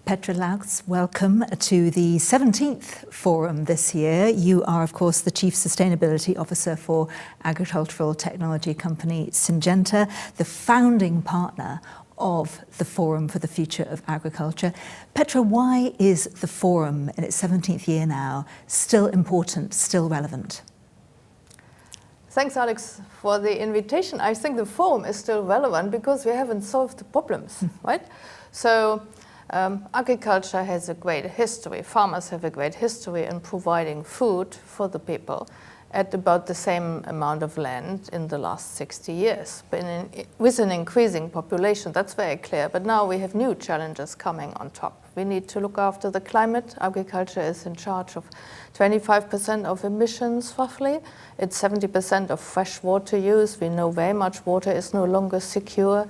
Petra Laux, welcome to the 17th Forum this year. You are, of course, the Chief Sustainability Officer for agricultural technology company Syngenta, the founding partner of the Forum for the Future of Agriculture. Petra, why is the Forum in its 17th year now still important, still relevant? Thanks, Alex, for the invitation. I think the Forum is still relevant because we haven't solved the problems, right? So agriculture has a great history. Farmers have a great history in providing food for the people at about the same amount of land in the last 60 years. But with an increasing population, that's very clear. But now we have new challenges coming on top. We need to look after the climate. Agriculture is in charge of 25% of emissions, roughly. It's 70% of fresh water use. We know very much water is no longer secure.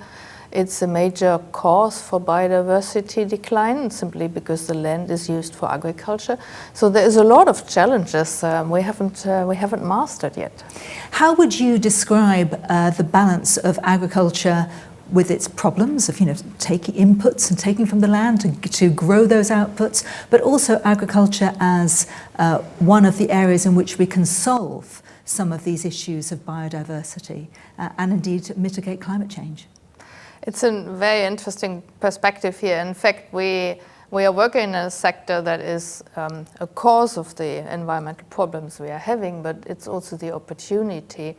It's a major cause for biodiversity decline, simply because the land is used for agriculture. So there is a lot of challenges we haven't mastered yet. How would you describe the balance of agriculture with its problems of taking inputs and taking from the land to grow those outputs, but also agriculture as one of the areas in which we can solve some of these issues of biodiversity and indeed mitigate climate change? It's a very interesting perspective here. In fact, we are working in a sector that is a cause of the environmental problems we are having, but it's also the opportunity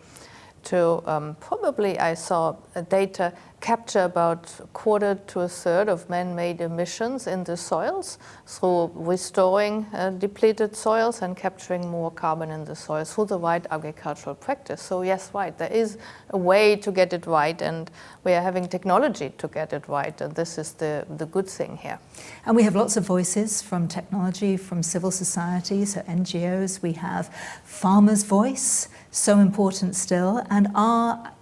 to probably, I saw data, capture about a quarter to a third of man-made emissions in the soils through restoring depleted soils and capturing more carbon in the soil through the right agricultural practice. So yes, right, there is a way to get it right, and we are having technology to get it right, and this is the good thing here. And we have lots of voices from technology, from civil society, so NGOs. We have farmers' voice, so important still, and are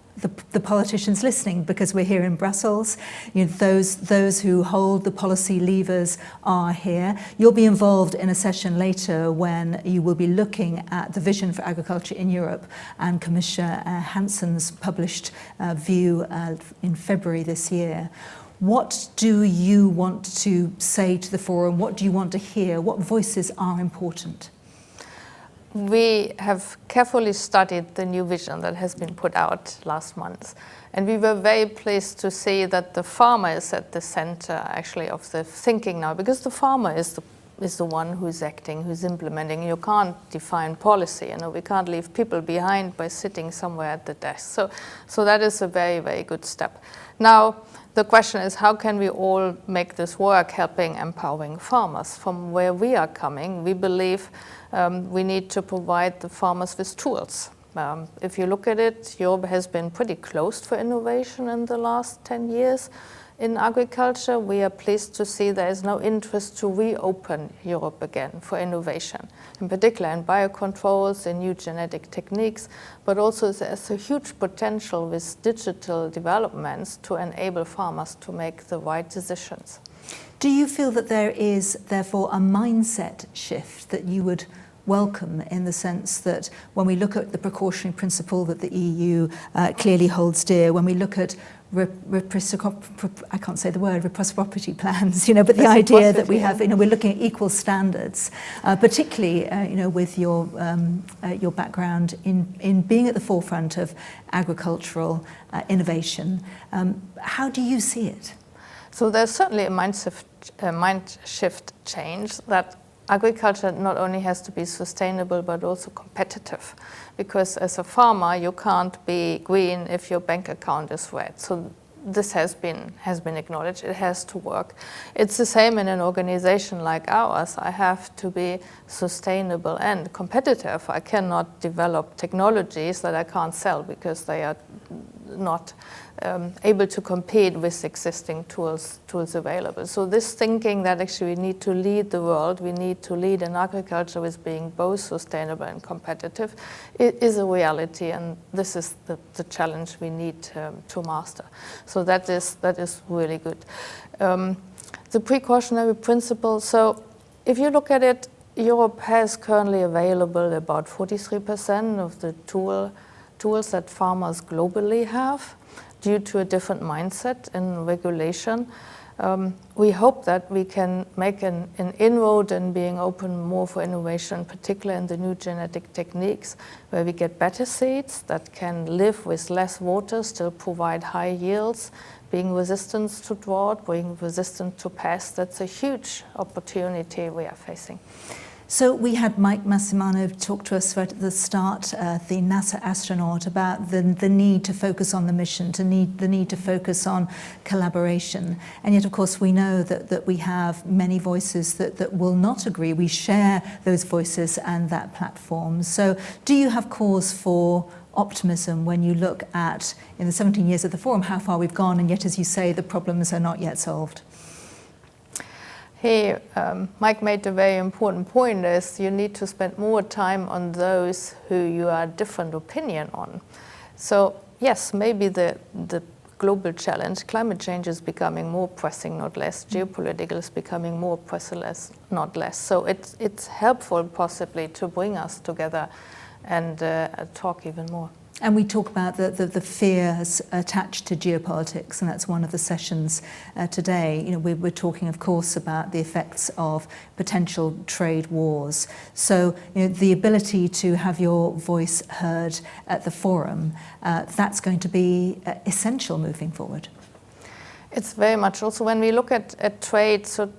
the politicians listening, because we're here in Brussels. Those who hold the policy levers are here. You'll be involved in a session later when you will be looking at the vision for agriculture in Europe and Commissioner Hansen's published view in February this year. What do you want to say to the Forum? What do you want to hear? What voices are important? We have carefully studied the new vision that has been put out last month. And we were very pleased to see that the farmer is at the center, actually, of the thinking now, because the farmer is the one who's acting, who's implementing. You can't define policy. We can't leave people behind by sitting somewhere at the desk. So that is a very, very good step. Now, the question is, how can we all make this work, helping, empowering farmers? From where we are coming, we believe we need to provide the farmers with tools. If you look at it, Europe has been pretty closed for innovation in the last 10 years. In agriculture, we are pleased to see there is no interest to reopen Europe again for innovation, in particular in biocontrols, in new genetic techniques, but also there's a huge potential with digital developments to enable farmers to make the right decisions. Do you feel that there is, therefore, a mindset shift that you would welcome, in the sense that when we look at the precautionary principle that the EU clearly holds dear, when we look at I can't say the word, reciprocity plans, but the idea that we have, we're looking at equal standards, particularly, with your background in being at the forefront of agricultural innovation. How do you see it? So there's certainly a mind shift change, that agriculture not only has to be sustainable but also competitive, because as a farmer you can't be green if your bank account is red. So this has been acknowledged. It has to work. It's the same in an organization like ours. I have to be sustainable and competitive. I cannot develop technologies that I can't sell because they are not able to compete with existing tools available. So this thinking that actually we need to lead the world, we need to lead in agriculture with being both sustainable and competitive, it is a reality, and this is the challenge we need to master. So that is really good. The precautionary principle, so if you look at it, Europe has currently available about 43% of the tools that farmers globally have, due to a different mindset in regulation. We hope that we can make an inroad in being open more for innovation, particularly in the new genetic techniques, where we get better seeds that can live with less water, still provide high yields, being resistant to drought, being resistant to pests. That's a huge opportunity we are facing. So we had Mike Massimano talk to us right at the start, the NASA astronaut, about the need to focus on the mission, the need to focus on collaboration. And yet, of course, we know that we have many voices that will not agree. We share those voices and that platform. So do you have cause for optimism when you look at, in the 17 years of the forum, how far we've gone, and yet, as you say, the problems are not yet solved? Mike made a very important point, is you need to spend more time on those who you are different opinion on. So yes, maybe the global challenge, climate change, is becoming more pressing, not less. Geopolitical is becoming more pressing, not less. So it's helpful possibly to bring us together and talk even more. And we talk about the fears attached to geopolitics, and that's one of the sessions today. You know, we're talking, of course, about the effects of potential trade wars. So, you know, the ability to have your voice heard at the forum, that's going to be essential moving forward. It's very much also when we look at trade. So,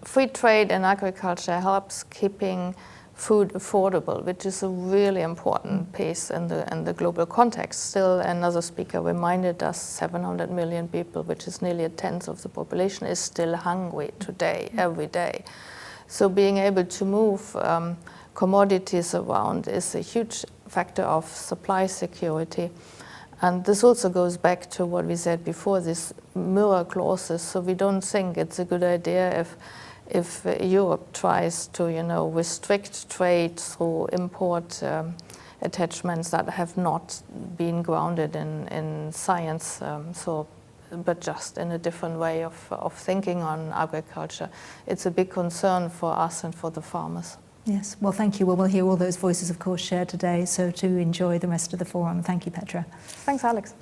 free trade in agriculture helps keeping food affordable, which is a really important piece in the global context. Still, another speaker reminded us 700 million people, which is nearly a tenth of the population, is still hungry today, every day. So being able to move commodities around is a huge factor of supply security. And this also goes back to what we said before, these mirror clauses. So we don't think it's a good idea if Europe tries to, restrict trade through import attachments that have not been grounded in science, but just in a different way of thinking on agriculture. It's a big concern for us and for the farmers. Yes, well, thank you. Well, we'll hear all those voices, of course, shared today, so to enjoy the rest of the forum. Thank you, Petra. Thanks, Alex.